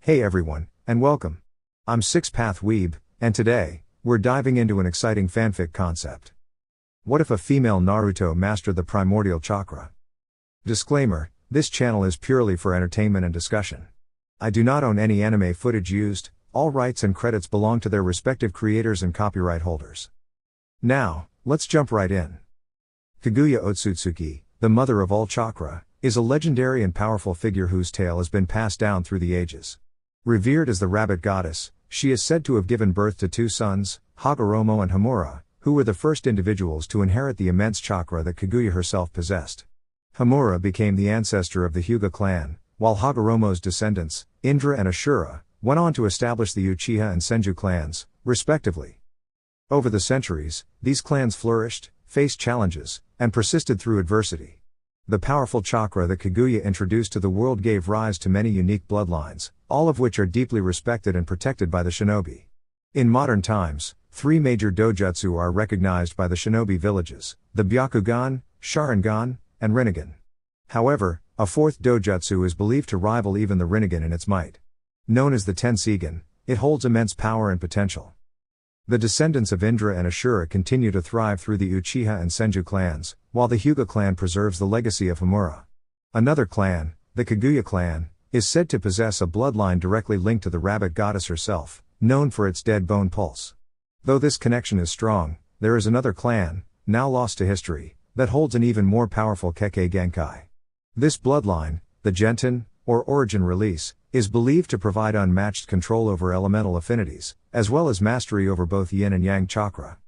Hey everyone, and welcome. I'm Six Path Weeb, and today, we're diving into an exciting fanfic concept. What if a female Naruto mastered the Primordial Chakra? Disclaimer, this channel is purely for entertainment and discussion. I do not own any anime footage used, all rights and credits belong to their respective creators and copyright holders. Now, let's jump right in. Kaguya Otsutsuki, the mother of all chakra, is a legendary and powerful figure whose tale has been passed down through the ages. Revered as the rabbit goddess, she is said to have given birth to two sons, Hagoromo and Homura, who were the first individuals to inherit the immense chakra that Kaguya herself possessed. Homura became the ancestor of the Hyuga clan, while Hagoromo's descendants, Indra and Ashura, went on to establish the Uchiha and Senju clans, respectively. Over the centuries, these clans flourished, faced challenges, and persisted through adversity. The powerful chakra that Kaguya introduced to the world gave rise to many unique bloodlines, all of which are deeply respected and protected by the shinobi. In modern times, three major dojutsu are recognized by the shinobi villages: the Byakugan, Sharingan, and Rinnegan. However, a fourth dojutsu is believed to rival even the Rinnegan in its might. Known as the Tenseigan, it holds immense power and potential. The descendants of Indra and Ashura continue to thrive through the Uchiha and Senju clans, while the Hyuga clan preserves the legacy of Homura. Another clan, the Kaguya clan, is said to possess a bloodline directly linked to the rabbit goddess herself, known for its dead bone pulse. Though this connection is strong, there is another clan, now lost to history, that holds an even more powerful Kekkei Genkai. This bloodline, the Genten, or Origin Release, is believed to provide unmatched control over elemental affinities, as well as mastery over both yin and yang chakra.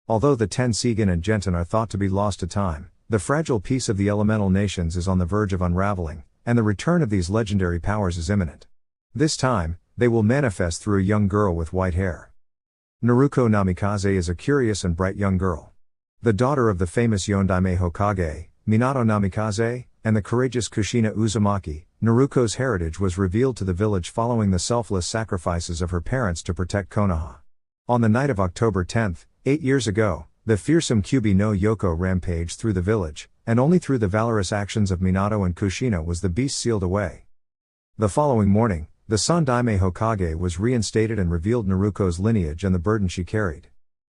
Although the Tenseigan and Genten are thought to be lost to time, the fragile peace of the elemental nations is on the verge of unraveling, and the return of these legendary powers is imminent. This time, they will manifest through a young girl with white hair. Naruko Namikaze is a curious and bright young girl. The daughter of the famous Yondaime Hokage, Minato Namikaze, and the courageous Kushina Uzumaki, Naruko's heritage was revealed to the village following the selfless sacrifices of her parents to protect Konoha. On the night of October 10, 8 years ago, the fearsome Kyubi no Yoko rampaged through the village, and only through the valorous actions of Minato and Kushina was the beast sealed away. The following morning, the Sandaime Hokage was reinstated and revealed Naruko's lineage and the burden she carried.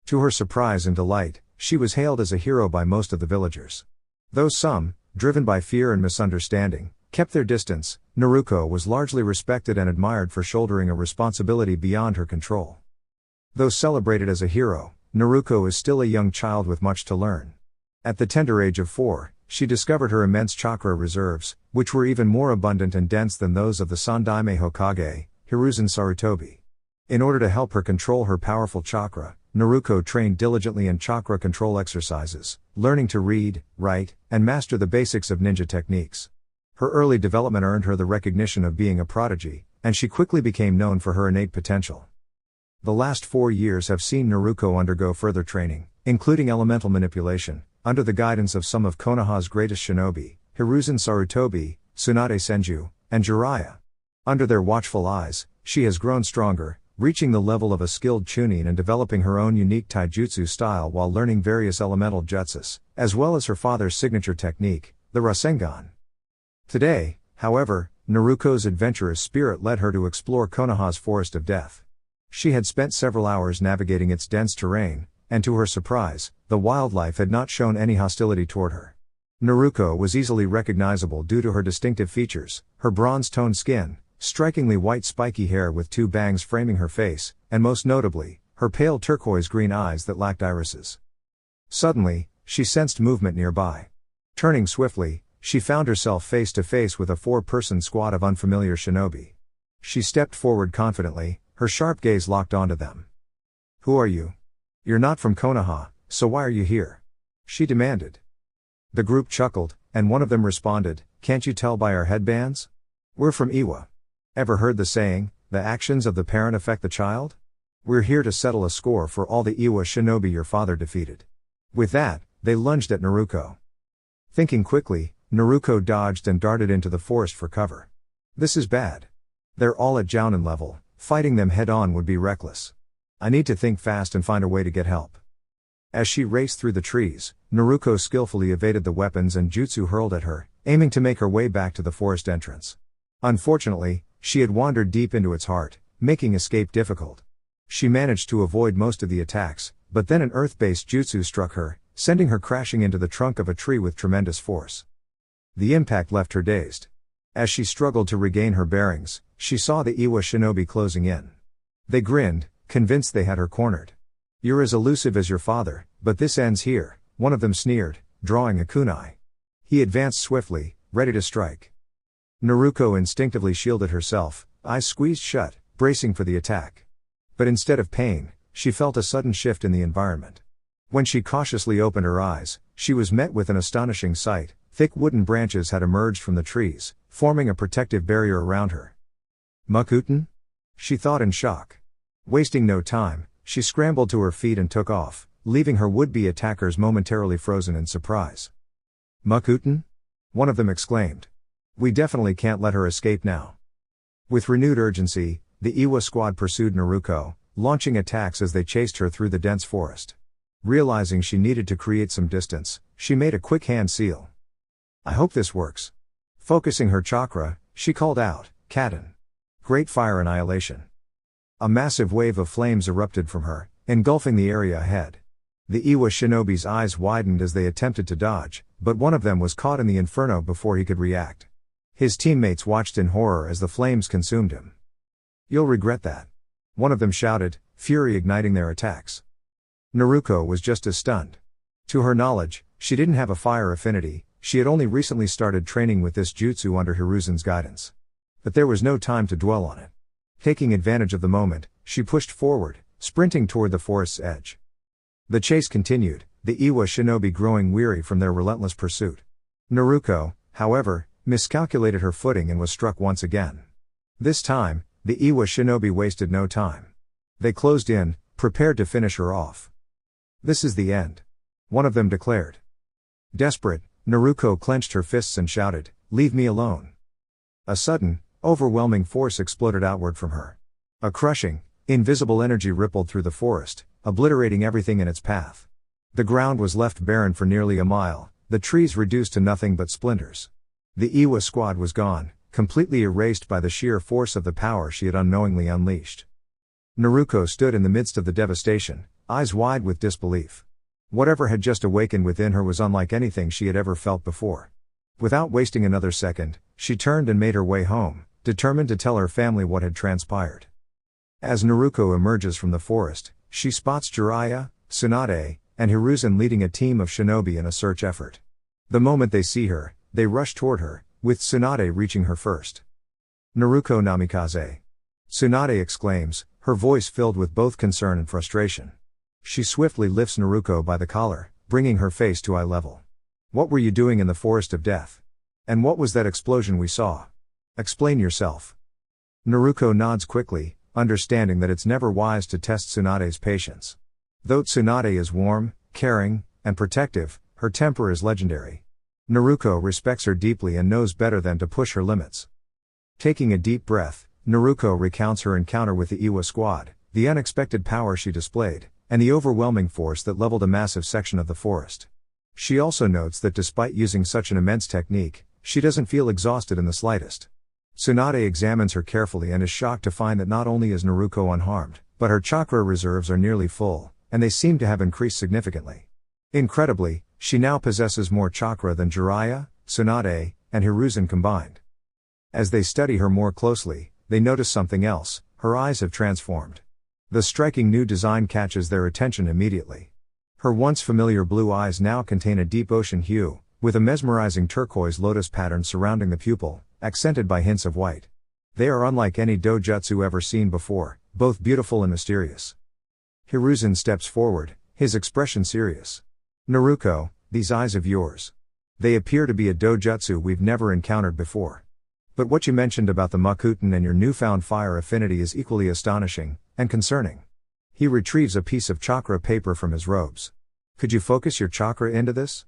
To her surprise and delight, she was hailed as a hero by most of the villagers. Though some, driven by fear and misunderstanding, kept their distance, Naruko was largely respected and admired for shouldering a responsibility beyond her control. Though celebrated as a hero, Naruko is still a young child with much to learn. At the tender age of 4, she discovered her immense chakra reserves, which were even more abundant and dense than those of the Sandaime Hokage, Hiruzen Sarutobi. In order to help her control her powerful chakra, Naruko trained diligently in chakra control exercises, learning to read, write, and master the basics of ninja techniques. Her early development earned her the recognition of being a prodigy, and she quickly became known for her innate potential. The last 4 years have seen Naruko undergo further training, including elemental manipulation, under the guidance of some of Konoha's greatest shinobi, Hiruzen Sarutobi, Tsunade Senju, and Jiraiya. Under their watchful eyes, she has grown stronger, reaching the level of a skilled chunin and developing her own unique taijutsu style while learning various elemental jutsus, as well as her father's signature technique, the Rasengan. Today, however, Naruko's adventurous spirit led her to explore Konoha's Forest of Death. She had spent several hours navigating its dense terrain, and to her surprise, the wildlife had not shown any hostility toward her. Naruko was easily recognizable due to her distinctive features: her bronze-toned skin, strikingly white spiky hair with 2 bangs framing her face, and most notably, her pale turquoise-green eyes that lacked irises. Suddenly, she sensed movement nearby. Turning swiftly, she found herself face to face with a 4-person squad of unfamiliar shinobi. She stepped forward confidently, her sharp gaze locked onto them. "Who are you? You're not from Konoha, so why are you here?" she demanded. The group chuckled, and one of them responded, "Can't you tell by our headbands? We're from Iwa. Ever heard the saying, the actions of the parent affect the child? We're here to settle a score for all the Iwa shinobi your father defeated." With that, they lunged at Naruko. Thinking quickly, Naruko dodged and darted into the forest for cover. This is bad. They're all at Jounin level, fighting them head-on would be reckless. I need to think fast and find a way to get help. As she raced through the trees, Naruko skillfully evaded the weapons and jutsu hurled at her, aiming to make her way back to the forest entrance. Unfortunately, she had wandered deep into its heart, making escape difficult. She managed to avoid most of the attacks, but then an earth-based jutsu struck her, sending her crashing into the trunk of a tree with tremendous force. The impact left her dazed. As she struggled to regain her bearings, she saw the Iwa shinobi closing in. They grinned, convinced they had her cornered. "You're as elusive as your father, but this ends here," one of them sneered, drawing a kunai. He advanced swiftly, ready to strike. Naruto instinctively shielded herself, eyes squeezed shut, bracing for the attack. But instead of pain, she felt a sudden shift in the environment. When she cautiously opened her eyes, she was met with an astonishing sight. Thick wooden branches had emerged from the trees, forming a protective barrier around her. "Makuten?" she thought in shock. Wasting no time, she scrambled to her feet and took off, leaving her would-be attackers momentarily frozen in surprise. "Makuten?" one of them exclaimed. "We definitely can't let her escape now." With renewed urgency, the Iwa squad pursued Naruto, launching attacks as they chased her through the dense forest. Realizing she needed to create some distance, she made a quick hand seal. "I hope this works." Focusing her chakra, she called out, "Katen." Great fire annihilation. A massive wave of flames erupted from her, engulfing the area ahead. The Iwa shinobi's eyes widened as they attempted to dodge, but one of them was caught in the inferno before he could react. His teammates watched in horror as the flames consumed him. "You'll regret that," one of them shouted, fury igniting their attacks. Naruto was just as stunned. To her knowledge, she didn't have a fire affinity, she had only recently started training with this jutsu under Hiruzen's guidance. But there was no time to dwell on it. Taking advantage of the moment, she pushed forward, sprinting toward the forest's edge. The chase continued, the Iwa shinobi growing weary from their relentless pursuit. Naruto, however, miscalculated her footing and was struck once again. This time, the Iwa shinobi wasted no time. They closed in, prepared to finish her off. "This is the end," one of them declared. Desperate, Naruto clenched her fists and shouted, "Leave me alone." A sudden, overwhelming force exploded outward from her. A crushing, invisible energy rippled through the forest, obliterating everything in its path. The ground was left barren for nearly a mile, the trees reduced to nothing but splinters. The Iwa squad was gone, completely erased by the sheer force of the power she had unknowingly unleashed. Naruto stood in the midst of the devastation, eyes wide with disbelief. Whatever had just awakened within her was unlike anything she had ever felt before. Without wasting another second, she turned and made her way home, determined to tell her family what had transpired. As Naruto emerges from the forest, she spots Jiraiya, Tsunade, and Hiruzen leading a team of shinobi in a search effort. The moment they see her, they rush toward her, with Tsunade reaching her first. "Naruto namikaze!" Tsunade exclaims, her voice filled with both concern and frustration. She swiftly lifts Naruto by the collar, bringing her face to eye level. "What were you doing in the forest of death? And what was that explosion we saw? Explain yourself." Naruto nods quickly, understanding that it's never wise to test Tsunade's patience. Though Tsunade is warm, caring, and protective, her temper is legendary. Naruto respects her deeply and knows better than to push her limits. Taking a deep breath, Naruto recounts her encounter with the Iwa squad, the unexpected power she displayed, and the overwhelming force that leveled a massive section of the forest. She also notes that despite using such an immense technique, she doesn't feel exhausted in the slightest. Tsunade examines her carefully and is shocked to find that not only is Naruto unharmed, but her chakra reserves are nearly full, and they seem to have increased significantly. Incredibly, she now possesses more chakra than Jiraiya, Tsunade, and Hiruzen combined. As they study her more closely, they notice something else: her eyes have transformed. The striking new design catches their attention immediately. Her once familiar blue eyes now contain a deep ocean hue, with a mesmerizing turquoise lotus pattern surrounding the pupil, accented by hints of white. They are unlike any dojutsu ever seen before, both beautiful and mysterious. Hiruzen steps forward, his expression serious. "Naruto, these eyes of yours. They appear to be a dojutsu we've never encountered before. But what you mentioned about the Makuten and your newfound fire affinity is equally astonishing, and concerning." He retrieves a piece of chakra paper from his robes. "Could you focus your chakra into this?"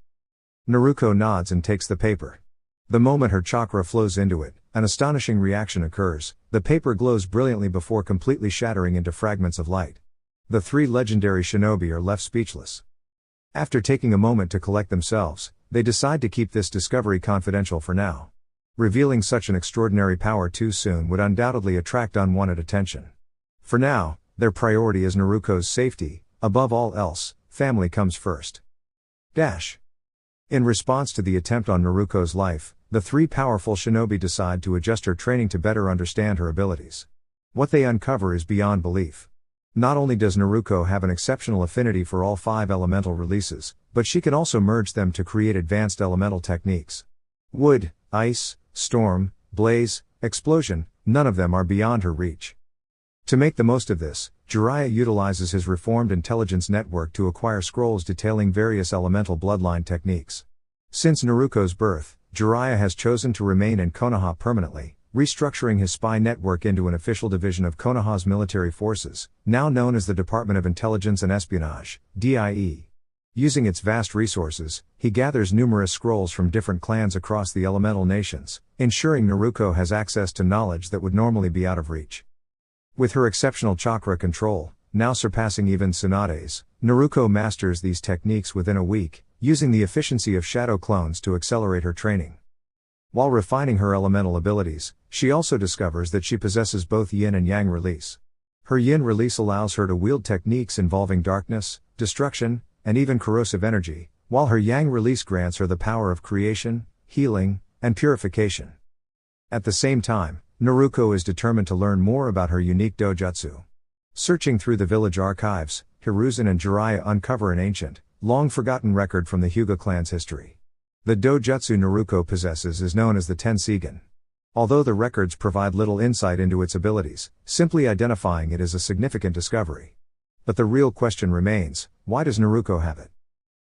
Naruto nods and takes the paper. The moment her chakra flows into it, an astonishing reaction occurs. The paper glows brilliantly before completely shattering into fragments of light. The three legendary shinobi are left speechless. After taking a moment to collect themselves, they decide to keep this discovery confidential for now. Revealing such an extraordinary power too soon would undoubtedly attract unwanted attention. For now, their priority is Naruko's safety. Above all else, family comes first. In response to the attempt on Naruko's life, the three powerful shinobi decide to adjust her training to better understand her abilities. What they uncover is beyond belief. Not only does Naruko have an exceptional affinity for all 5 elemental releases, but she can also merge them to create advanced elemental techniques. Wood, ice, storm, blaze, explosion, none of them are beyond her reach. To make the most of this, Jiraiya utilizes his reformed intelligence network to acquire scrolls detailing various elemental bloodline techniques. Since Naruko's birth, Jiraiya has chosen to remain in Konoha permanently, restructuring his spy network into an official division of Konoha's military forces, now known as the Department of Intelligence and Espionage, DIE. Using its vast resources, he gathers numerous scrolls from different clans across the elemental nations, ensuring Naruko has access to knowledge that would normally be out of reach. With her exceptional chakra control, now surpassing even Tsunade's, Naruko masters these techniques within a week, using the efficiency of shadow clones to accelerate her training. While refining her elemental abilities, she also discovers that she possesses both yin and yang release. Her yin release allows her to wield techniques involving darkness, destruction, and even corrosive energy, while her yang release grants her the power of creation, healing, and purification. At the same time, Naruko is determined to learn more about her unique dojutsu. Searching through the village archives, Hiruzen and Jiraiya uncover an ancient, long-forgotten record from the Hyuga clan's history. The dojutsu Naruko possesses is known as the Tensigen. Although the records provide little insight into its abilities, simply identifying it is a significant discovery. But the real question remains, why does Naruko have it?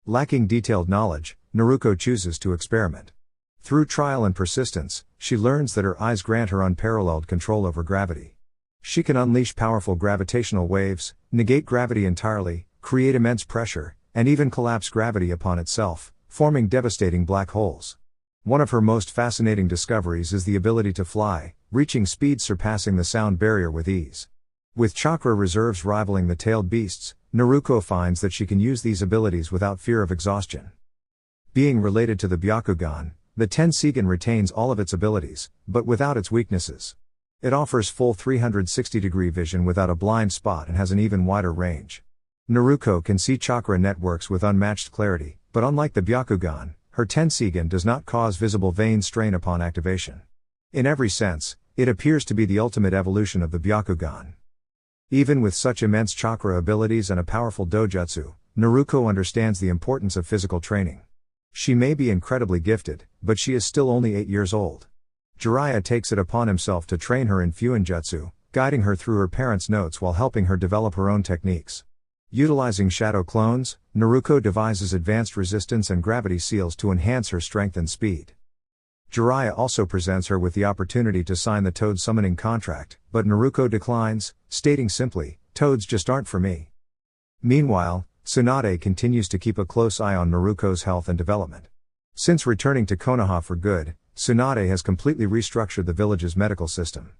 Lacking detailed knowledge, Naruko chooses to experiment. Through trial and persistence, she learns that her eyes grant her unparalleled control over gravity. She can unleash powerful gravitational waves, negate gravity entirely, create immense pressure, and even collapse gravity upon itself, forming devastating black holes. One of her most fascinating discoveries is the ability to fly, reaching speeds surpassing the sound barrier with ease. With chakra reserves rivaling the tailed beasts, Naruko finds that she can use these abilities without fear of exhaustion. Being related to the Byakugan, the Tensigen retains all of its abilities, but without its weaknesses. It offers full 360-degree vision without a blind spot and has an even wider range. Naruko can see chakra networks with unmatched clarity, but unlike the Byakugan, her Tensigen does not cause visible vein strain upon activation. In every sense, it appears to be the ultimate evolution of the Byakugan. Even with such immense chakra abilities and a powerful dojutsu, Naruko understands the importance of physical training. She may be incredibly gifted, but she is still only 8 years old. Jiraiya takes it upon himself to train her in Fuinjutsu, guiding her through her parents' notes while helping her develop her own techniques. Utilizing shadow clones, Naruko devises advanced resistance and gravity seals to enhance her strength and speed. Jiraiya also presents her with the opportunity to sign the Toad summoning contract, but Naruko declines, stating simply, "Toads just aren't for me." Meanwhile, Tsunade continues to keep a close eye on Naruko's health and development. Since returning to Konoha for good, Tsunade has completely restructured the village's medical system.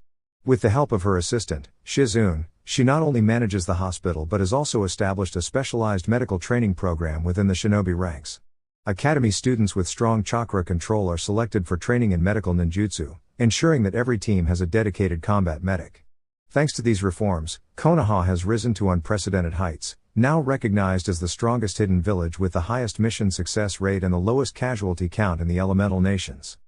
With the help of her assistant, Shizune, she not only manages the hospital but has also established a specialized medical training program within the shinobi ranks. Academy students with strong chakra control are selected for training in medical ninjutsu, ensuring that every team has a dedicated combat medic. Thanks to these reforms, Konoha has risen to unprecedented heights, now recognized as the strongest hidden village with the highest mission success rate and the lowest casualty count in the elemental nations.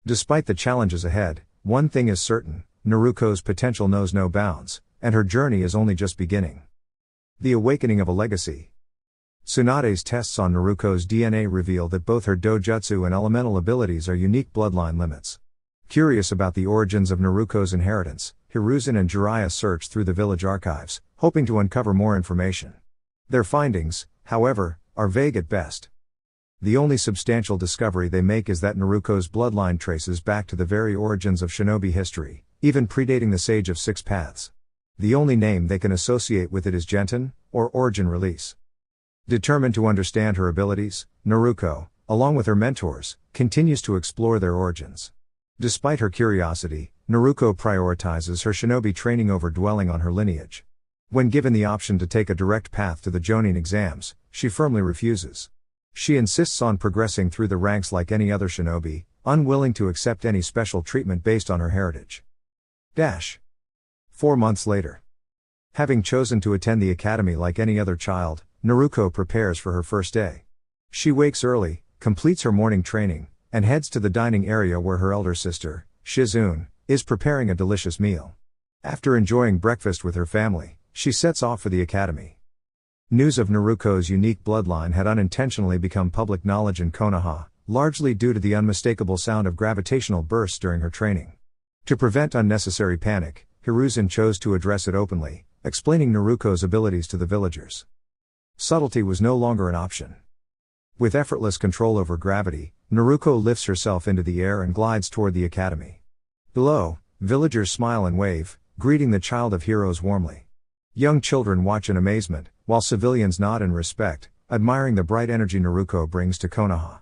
Despite the challenges ahead, one thing is certain: Naruko's potential knows no bounds, and her journey is only just beginning. The awakening of a legacy. Tsunade's tests on Naruko's DNA reveal that both her dojutsu and elemental abilities are unique bloodline limits. Curious about the origins of Naruko's inheritance, Hiruzen and Jiraiya search through the village archives, hoping to uncover more information. Their findings, however, are vague at best. The only substantial discovery they make is that Naruko's bloodline traces back to the very origins of shinobi history, even predating the Sage of Six Paths. The only name they can associate with it is Genten, or Origin Release. Determined to understand her abilities, Naruko, along with her mentors, continues to explore their origins. Despite her curiosity, Naruko prioritizes her shinobi training over dwelling on her lineage. When given the option to take a direct path to the Jonin exams, she firmly refuses. She insists on progressing through the ranks like any other shinobi, unwilling to accept any special treatment based on her heritage. 4 months later. Having chosen to attend the academy like any other child, Naruko prepares for her first day. She wakes early, completes her morning training, and heads to the dining area where her elder sister, Shizune, is preparing a delicious meal. After enjoying breakfast with her family, she sets off for the academy. News of Naruko's unique bloodline had unintentionally become public knowledge in Konoha, largely due to the unmistakable sound of gravitational bursts during her training. To prevent unnecessary panic, Hiruzen chose to address it openly, explaining Naruko's abilities to the villagers. Subtlety was no longer an option. With effortless control over gravity, Naruko lifts herself into the air and glides toward the academy. Below, villagers smile and wave, greeting the child of heroes warmly. Young children watch in amazement, while civilians nod in respect, admiring the bright energy Naruko brings to Konoha.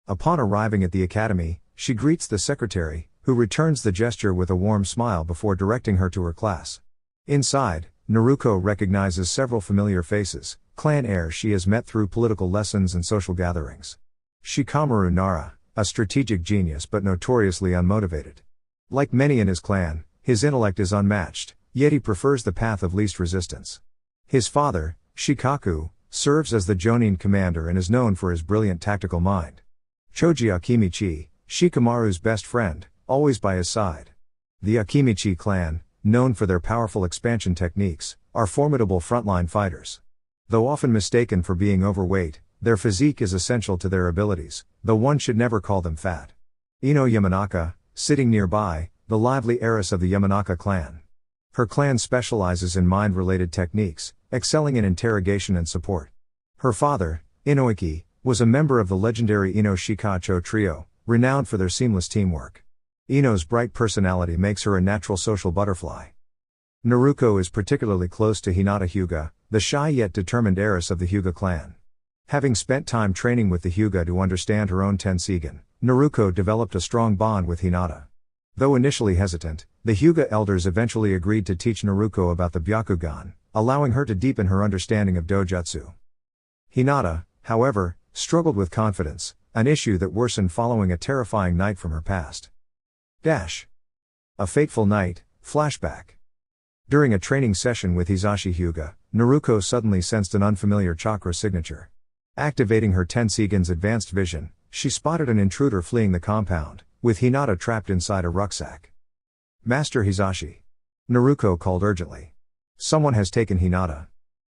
Upon arriving at the academy, she greets the secretary, who returns the gesture with a warm smile before directing her to her class. Inside, Naruko recognizes several familiar faces, clan heirs she has met through political lessons and social gatherings. Shikamaru Nara, a strategic genius but notoriously unmotivated. Like many in his clan, his intellect is unmatched, yet he prefers the path of least resistance. His father, Shikaku, serves as the Jonin commander and is known for his brilliant tactical mind. Choji Akimichi, Shikamaru's best friend, always by his side. The Akimichi clan, known for their powerful expansion techniques, are formidable frontline fighters. Though often mistaken for being overweight, their physique is essential to their abilities, though one should never call them fat. Ino Yamanaka, sitting nearby, the lively heiress of the Yamanaka clan. Her clan specializes in mind-related techniques, excelling in interrogation and support. Her father, Inoiki, was a member of the legendary Ino Shikacho trio, renowned for their seamless teamwork. Ino's bright personality makes her a natural social butterfly. Naruko is particularly close to Hinata Hyuga, the shy yet determined heiress of the Hyuga clan. Having spent time training with the Hyuga to understand her own Tensigen, Naruko developed a strong bond with Hinata. Though initially hesitant, the Hyuga elders eventually agreed to teach Naruko about the Byakugan, allowing her to deepen her understanding of dojutsu. Hinata, however, struggled with confidence, an issue that worsened following a terrifying night from her past. A fateful night, flashback. During a training session with Hisashi Hyuga, Naruko suddenly sensed an unfamiliar chakra signature. Activating her Tensigen's advanced vision, she spotted an intruder fleeing the compound, with Hinata trapped inside a rucksack. Master Hisashi. Naruko called urgently. Someone has taken Hinata.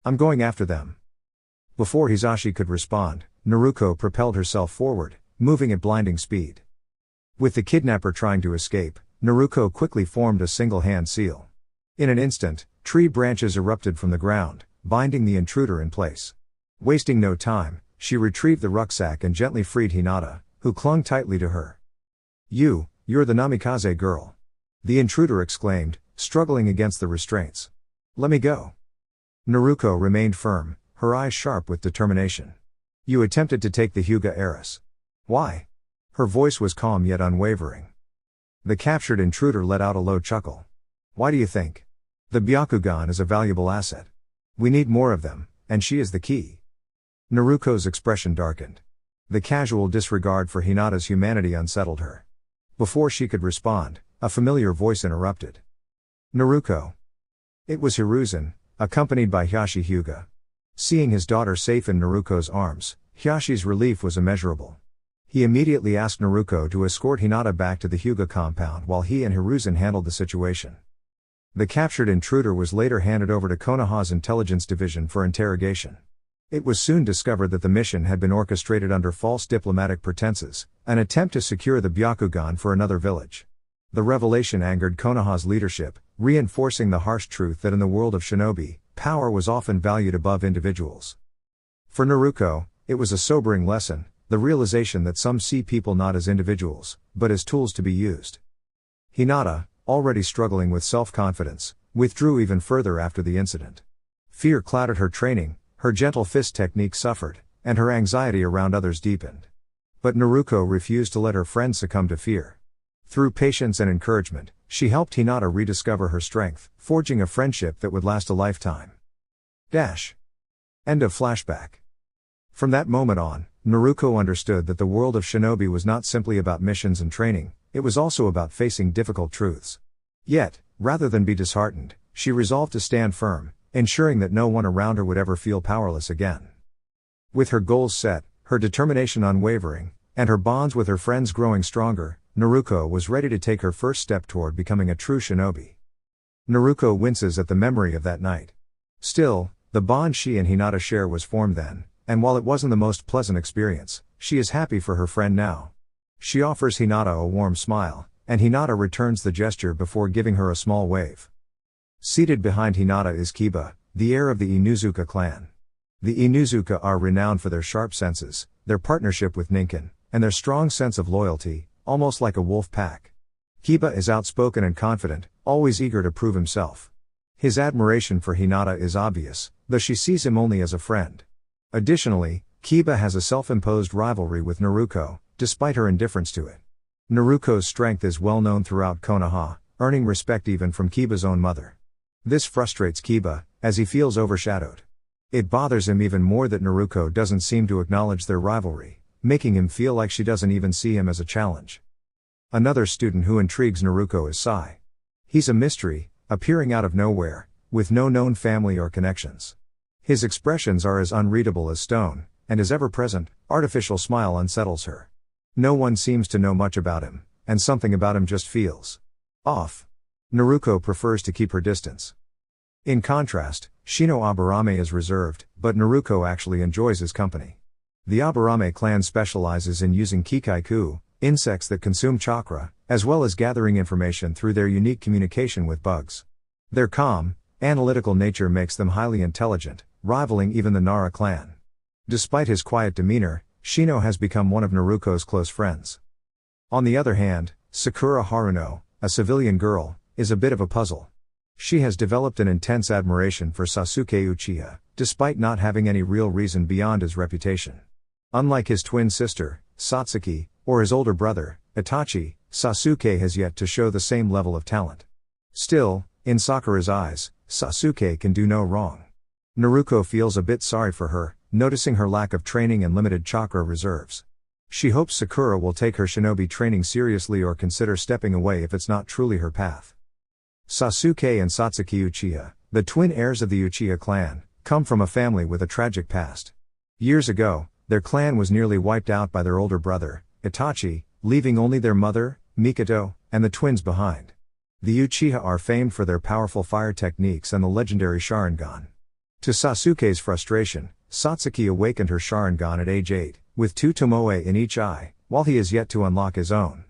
I'm going after them. Before Hisashi could respond, Naruko propelled herself forward, moving at blinding speed. With the kidnapper trying to escape, Naruko quickly formed a single-hand seal. In an instant, tree branches erupted from the ground, binding the intruder in place. Wasting no time, she retrieved the rucksack and gently freed Hinata, who clung tightly to her. You're the Namikaze girl. The intruder exclaimed, struggling against the restraints. Let me go. Naruko remained firm, her eyes sharp with determination. You attempted to take the Hyuga heiress. Why? Her voice was calm yet unwavering. The captured intruder let out a low chuckle. Why do you think? The Byakugan is a valuable asset. We need more of them, and she is the key. Naruko's expression darkened. The casual disregard for Hinata's humanity unsettled her. Before she could respond, a familiar voice interrupted. Naruko. It was Hiruzen, accompanied by Hisashi Hyuga. Seeing his daughter safe in Naruko's arms, Hiyashi's relief was immeasurable. He immediately asked Naruko to escort Hinata back to the Hyuga compound while he and Hiruzen handled the situation. The captured intruder was later handed over to Konoha's intelligence division for interrogation. It was soon discovered that the mission had been orchestrated under false diplomatic pretenses, an attempt to secure the Byakugan for another village. The revelation angered Konoha's leadership, reinforcing the harsh truth that in the world of shinobi, power was often valued above individuals. For Naruko, it was a sobering lesson, the realization that some see people not as individuals, but as tools to be used. Hinata, already struggling with self-confidence, withdrew even further after the incident. Fear clouded her training, her gentle fist technique suffered, and her anxiety around others deepened. But Naruko refused to let her friend succumb to fear. Through patience and encouragement, she helped Hinata rediscover her strength, forging a friendship that would last a lifetime. End of flashback. From that moment on, Naruto understood that the world of shinobi was not simply about missions and training, it was also about facing difficult truths. Yet, rather than be disheartened, she resolved to stand firm, ensuring that no one around her would ever feel powerless again. With her goals set, her determination unwavering, and her bonds with her friends growing stronger, Naruto was ready to take her first step toward becoming a true shinobi. Naruto winces at the memory of that night. Still, the bond she and Hinata share was formed then, and while it wasn't the most pleasant experience, she is happy for her friend now. She offers Hinata a warm smile, and Hinata returns the gesture before giving her a small wave. Seated behind Hinata is Kiba, the heir of the Inuzuka clan. The Inuzuka are renowned for their sharp senses, their partnership with Ninken, and their strong sense of loyalty, almost like a wolf pack. Kiba is outspoken and confident, always eager to prove himself. His admiration for Hinata is obvious, though she sees him only as a friend. Additionally, Kiba has a self-imposed rivalry with Naruto, despite her indifference to it. Naruto's strength is well known throughout Konoha, earning respect even from Kiba's own mother. This frustrates Kiba, as he feels overshadowed. It bothers him even more that Naruto doesn't seem to acknowledge their rivalry, making him feel like she doesn't even see him as a challenge. Another student who intrigues Naruto is Sai. He's a mystery, appearing out of nowhere, with no known family or connections. His expressions are as unreadable as stone, and his ever-present, artificial smile unsettles her. No one seems to know much about him, and something about him just feels off. Naruto prefers to keep her distance. In contrast, Shino Aburame is reserved, but Naruto actually enjoys his company. The Aburame clan specializes in using kikaiku, insects that consume chakra, as well as gathering information through their unique communication with bugs. Their calm, analytical nature makes them highly intelligent, rivaling even the Nara clan. Despite his quiet demeanor, Shino has become one of Naruto's close friends. On the other hand, Sakura Haruno, a civilian girl, is a bit of a puzzle. She has developed an intense admiration for Sasuke Uchiha, despite not having any real reason beyond his reputation. Unlike his twin sister, Satsuki, or his older brother, Itachi, Sasuke has yet to show the same level of talent. Still, in Sakura's eyes, Sasuke can do no wrong. Naruto feels a bit sorry for her, noticing her lack of training and limited chakra reserves. She hopes Sakura will take her shinobi training seriously or consider stepping away if it's not truly her path. Sasuke and Satsuki Uchiha, the twin heirs of the Uchiha clan, come from a family with a tragic past. Years ago, their clan was nearly wiped out by their older brother, Itachi, leaving only their mother, Mikoto, and the twins behind. The Uchiha are famed for their powerful fire techniques and the legendary Sharingan. To Sasuke's frustration, Satsuki awakened her Sharingan at age 8, with 2 tomoe in each eye, while he is yet to unlock his own.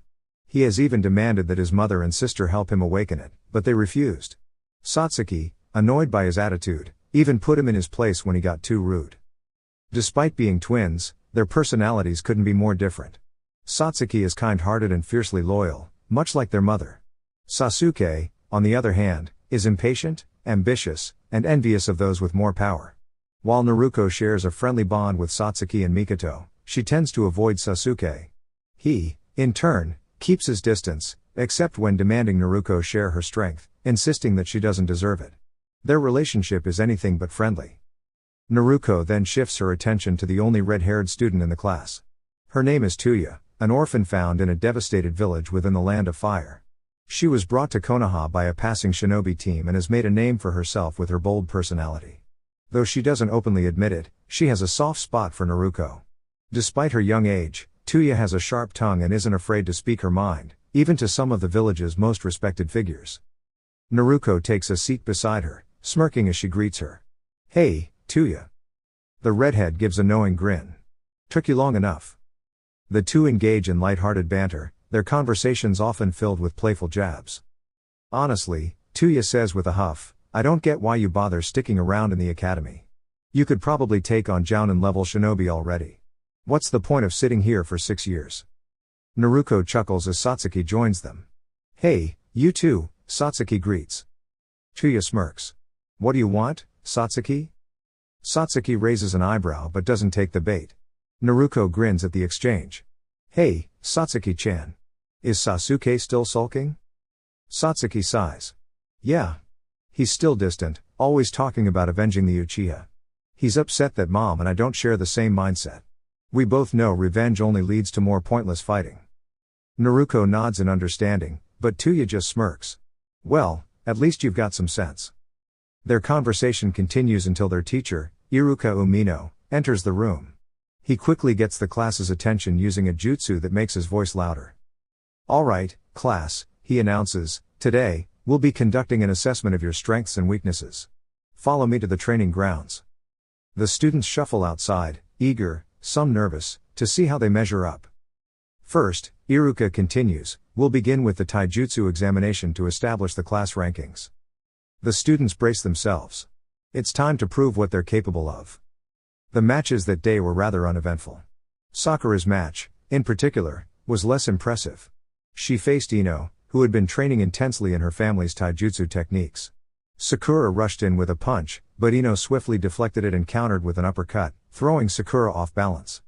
He has even demanded that his mother and sister help him awaken it, but they refused. Satsuki, annoyed by his attitude, even put him in his place when he got too rude. Despite being twins, their personalities couldn't be more different. Satsuki is kind-hearted and fiercely loyal, much like their mother. Sasuke, on the other hand, is impatient, ambitious, and envious of those with more power. While Naruto shares a friendly bond with Satsuki and Mikoto, she tends to avoid Sasuke. He, in turn, keeps his distance, except when demanding Naruto share her strength, insisting that she doesn't deserve it. Their relationship is anything but friendly. Naruto then shifts her attention to the only red-haired student in the class. Her name is Tuya, an orphan found in a devastated village within the Land of Fire. She was brought to Konoha by a passing shinobi team and has made a name for herself with her bold personality. Though she doesn't openly admit it, she has a soft spot for Naruto. Despite her young age, Tuya has a sharp tongue and isn't afraid to speak her mind, even to some of the village's most respected figures. Naruto takes a seat beside her, smirking as she greets her. "Hey, Tuya." The redhead gives a knowing grin. "Took you long enough." The two engage in light-hearted banter, their conversations often filled with playful jabs. "Honestly," Tuya says with a huff, "I don't get why you bother sticking around in the academy. You could probably take on Jounin-level shinobi already. What's the point of sitting here for 6 years?" Naruto chuckles as Satsuki joins them. "Hey, you too," Satsuki greets. Tuya smirks. "What do you want, Satsuki?" Satsuki raises an eyebrow but doesn't take the bait. Naruto grins at the exchange. "Hey, Satsuki-chan. Is Sasuke still sulking?" Satsuki sighs. "Yeah. He's still distant, always talking about avenging the Uchiha. He's upset that Mom and I don't share the same mindset. We both know revenge only leads to more pointless fighting. Naruto nods in understanding, but Tuya just smirks. Well, at least you've got some sense. Their conversation continues until their teacher, Iruka Umino, enters the room. He quickly gets the class's attention using a jutsu that makes his voice louder. Alright, class, he announces, today, we'll be conducting an assessment of your strengths and weaknesses. Follow me to the training grounds. The students shuffle outside, eager, some nervous, to see how they measure up. First, Iruka continues, we'll begin with the taijutsu examination to establish the class rankings. The students brace themselves. It's time to prove what they're capable of. The matches that day were rather uneventful. Sakura's match, in particular, was less impressive. She faced Ino, who had been training intensely in her family's taijutsu techniques. Sakura rushed in with a punch, but Ino swiftly deflected it and countered with an uppercut, throwing Sakura off balance.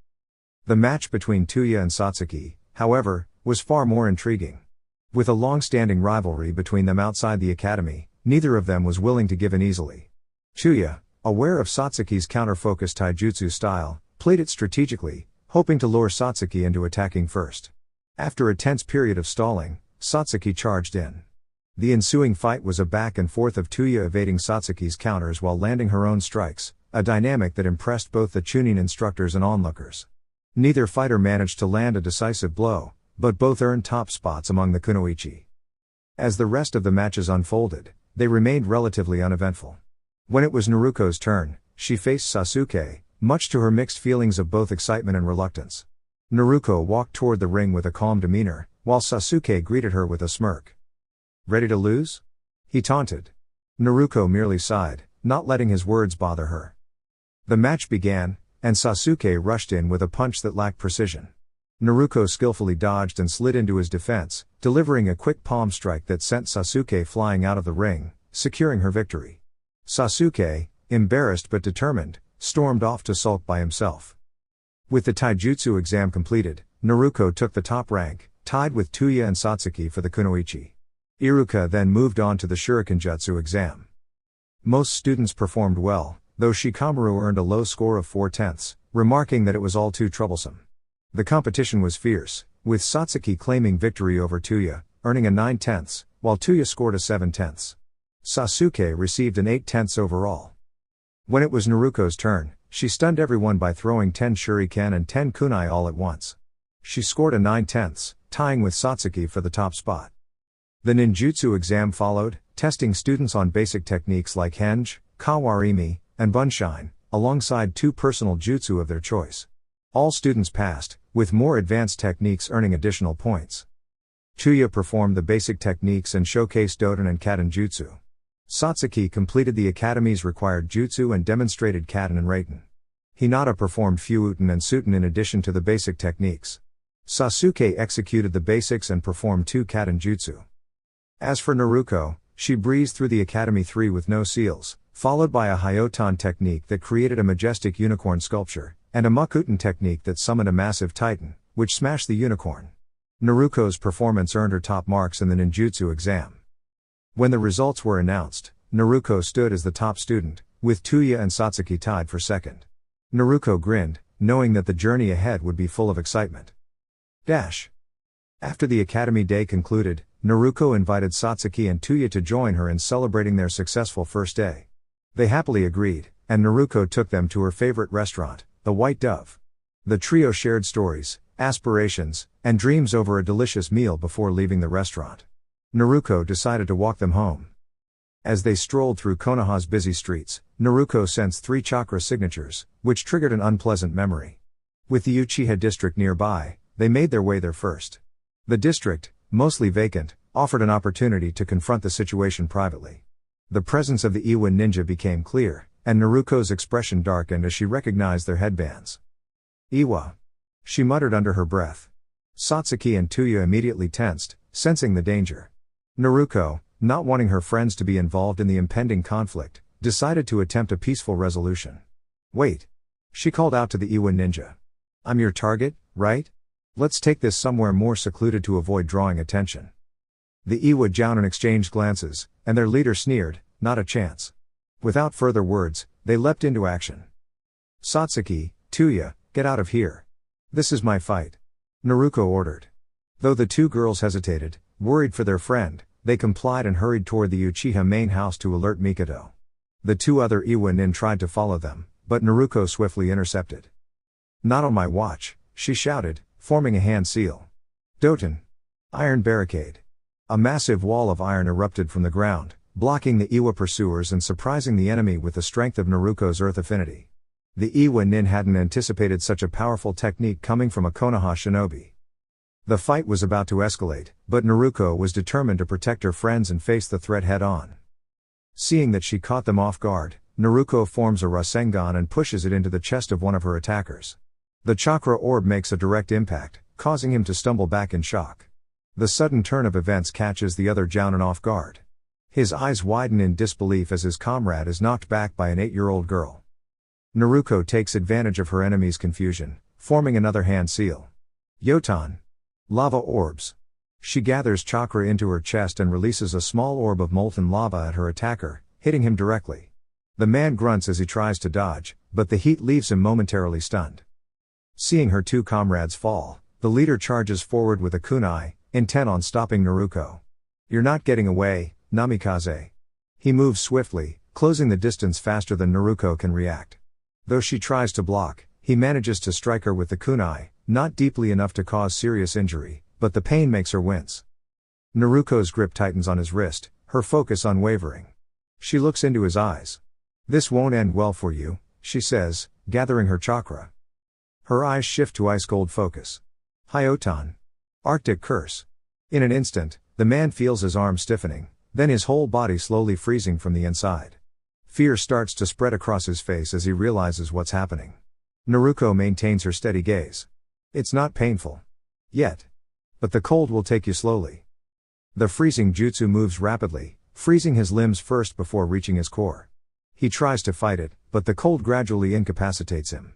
The match between Tuya and Satsuki, however, was far more intriguing. With a long-standing rivalry between them outside the academy, neither of them was willing to give in easily. Tuya, aware of Satsuki's counter-focused taijutsu style, played it strategically, hoping to lure Satsuki into attacking first. After a tense period of stalling, Satsuki charged in. The ensuing fight was a back and forth of Tuya evading Satsuki's counters while landing her own strikes, a dynamic that impressed both the Chunin instructors and onlookers. Neither fighter managed to land a decisive blow, but both earned top spots among the kunoichi. As the rest of the matches unfolded, they remained relatively uneventful. When it was Naruto's turn, she faced Sasuke, much to her mixed feelings of both excitement and reluctance. Naruto walked toward the ring with a calm demeanor, while Sasuke greeted her with a smirk. Ready to lose? He taunted. Naruto merely sighed, not letting his words bother her. The match began, and Sasuke rushed in with a punch that lacked precision. Naruto skillfully dodged and slid into his defense, delivering a quick palm strike that sent Sasuke flying out of the ring, securing her victory. Sasuke, embarrassed but determined, stormed off to sulk by himself. With the taijutsu exam completed, Naruto took the top rank, tied with Tuya and Satsuki for the kunoichi. Iruka then moved on to the shurikenjutsu exam. Most students performed well, though Shikamaru earned a low score of 4/10, remarking that it was all too troublesome. The competition was fierce, with Satsuki claiming victory over Tuya, earning a 9/10, while Tuya scored a 7/10. Sasuke received an 8/10 overall. When it was Naruto's turn, she stunned everyone by throwing 10 shuriken and 10 kunai all at once. She scored a 9/10, tying with Satsuki for the top spot. The ninjutsu exam followed, testing students on basic techniques like henge, kawarimi, and bunshin, alongside 2 personal jutsu of their choice. All students passed, with more advanced techniques earning additional points. Tuya performed the basic techniques and showcased Doden and Katen jutsu. Satsuki completed the academy's required jutsu and demonstrated Katen and Raiten. Hinata performed Fuuten and Suten in addition to the basic techniques. Sasuke executed the basics and performed 2 Katen jutsu. As for Naruto, she breezed through the Academy 3 with no seals, followed by a Hyoton technique that created a majestic unicorn sculpture, and a Makuten technique that summoned a massive titan, which smashed the unicorn. Naruto's performance earned her top marks in the ninjutsu exam. When the results were announced, Naruto stood as the top student, with Tuya and Satsuki tied for second. Naruto grinned, knowing that the journey ahead would be full of excitement. After the academy day concluded, Naruto invited Satsuki and Tuya to join her in celebrating their successful first day. They happily agreed, and Naruto took them to her favorite restaurant, the White Dove. The trio shared stories, aspirations, and dreams over a delicious meal before leaving the restaurant. Naruto decided to walk them home. As they strolled through Konoha's busy streets, Naruto sensed 3 chakra signatures, which triggered an unpleasant memory. With the Uchiha district nearby, they made their way there first. The district, mostly vacant, offered an opportunity to confront the situation privately. The presence of the Iwa ninja became clear, and Naruto's expression darkened as she recognized their headbands. Iwa. She muttered under her breath. Satsuki and Tuya immediately tensed, sensing the danger. Naruto, not wanting her friends to be involved in the impending conflict, decided to attempt a peaceful resolution. Wait. She called out to the Iwa ninja. I'm your target, right? Let's take this somewhere more secluded to avoid drawing attention. The Iwa Jounin exchanged glances, and their leader sneered, not a chance. Without further words, they leapt into action. Satsuki, Tuya, get out of here. This is my fight. Naruto ordered. Though the two girls hesitated, worried for their friend, they complied and hurried toward the Uchiha main house to alert Mikoto. The two other Iwa nin tried to follow them, but Naruto swiftly intercepted. Not on my watch, she shouted, forming a hand seal. Doten. Iron barricade. A massive wall of iron erupted from the ground, blocking the Iwa pursuers and surprising the enemy with the strength of Naruto's earth affinity. The Iwa nin hadn't anticipated such a powerful technique coming from a Konoha shinobi. The fight was about to escalate, but Naruto was determined to protect her friends and face the threat head-on. Seeing that she caught them off guard, Naruto forms a Rasengan and pushes it into the chest of one of her attackers. The chakra orb makes a direct impact, causing him to stumble back in shock. The sudden turn of events catches the other Jounin off guard. His eyes widen in disbelief as his comrade is knocked back by an 8-year-old girl. Naruto takes advantage of her enemy's confusion, forming another hand seal. Yotan. Lava orbs. She gathers chakra into her chest and releases a small orb of molten lava at her attacker, hitting him directly. The man grunts as he tries to dodge, but the heat leaves him momentarily stunned. Seeing her two comrades fall, the leader charges forward with a kunai, intent on stopping Naruto. You're not getting away, Namikaze. He moves swiftly, closing the distance faster than Naruto can react. Though she tries to block, he manages to strike her with the kunai, not deeply enough to cause serious injury, but the pain makes her wince. Naruto's grip tightens on his wrist, her focus unwavering. She looks into his eyes. This won't end well for you, she says, gathering her chakra. Her eyes shift to ice-cold focus. Hyotan. Arctic curse. In an instant, the man feels his arm stiffening, then his whole body slowly freezing from the inside. Fear starts to spread across his face as he realizes what's happening. Naruto maintains her steady gaze. It's not painful. Yet. But the cold will take you slowly. The freezing jutsu moves rapidly, freezing his limbs first before reaching his core. He tries to fight it, but the cold gradually incapacitates him.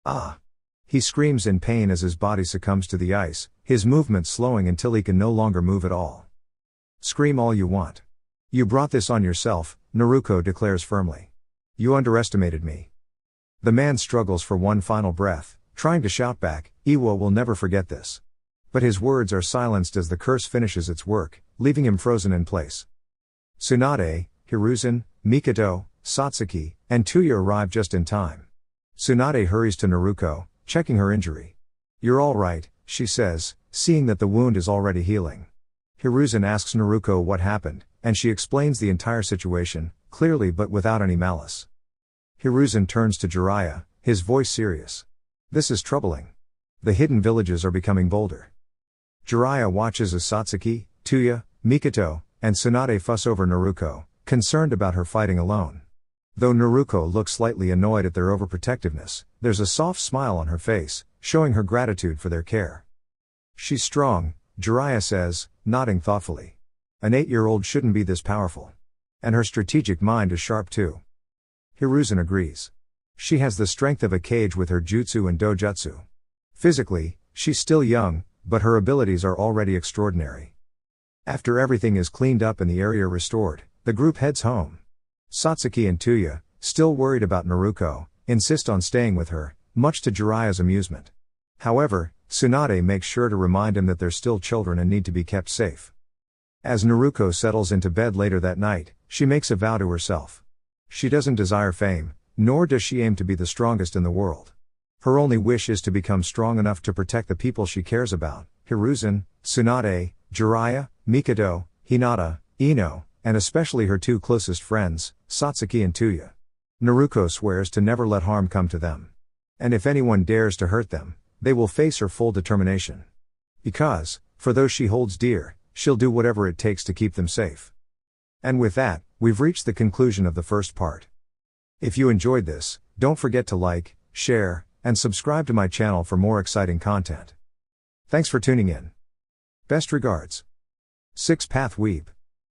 Ah! He screams in pain as his body succumbs to the ice, his movements slowing until he can no longer move at all. Scream all you want. You brought this on yourself, Naruto declares firmly. You underestimated me. The man struggles for one final breath, trying to shout back, Iwa will never forget this. But his words are silenced as the curse finishes its work, leaving him frozen in place. Tsunade, Hiruzen, Mikoto, Satsuki, and Tuya arrive just in time. Tsunade hurries to Naruto, checking her injury. You're all right, she says, seeing that the wound is already healing. Hiruzen asks Naruto what happened, and she explains the entire situation, clearly but without any malice. Hiruzen turns to Jiraiya, his voice serious. This is troubling. The hidden villages are becoming bolder. Jiraiya watches as Satsuki, Tuya, Mikoto, and Tsunade fuss over Naruto, concerned about her fighting alone. Though Naruto looks slightly annoyed at their overprotectiveness, there's a soft smile on her face, showing her gratitude for their care. She's strong, Jiraiya says, nodding thoughtfully. An 8-year-old shouldn't be this powerful. And her strategic mind is sharp too. Hiruzen agrees. She has the strength of a cage with her jutsu and dojutsu. Physically, she's still young, but her abilities are already extraordinary. After everything is cleaned up and the area restored, the group heads home. Satsuki and Tuya, still worried about Naruto, insist on staying with her, much to Jiraiya's amusement. However, Tsunade makes sure to remind him that they're still children and need to be kept safe. As Naruto settles into bed later that night, she makes a vow to herself. She doesn't desire fame, nor does she aim to be the strongest in the world. Her only wish is to become strong enough to protect the people she cares about, Hiruzen, Tsunade, Jiraiya, Mikoto, Hinata, Ino, and especially her two closest friends, Satsuki and Tuya. Naruto swears to never let harm come to them. And if anyone dares to hurt them, they will face her full determination. Because, for those she holds dear, she'll do whatever it takes to keep them safe. And with that, we've reached the conclusion of the first part. If you enjoyed this, don't forget to like, share, and subscribe to my channel for more exciting content. Thanks for tuning in. Best regards. 6 Path Weeb.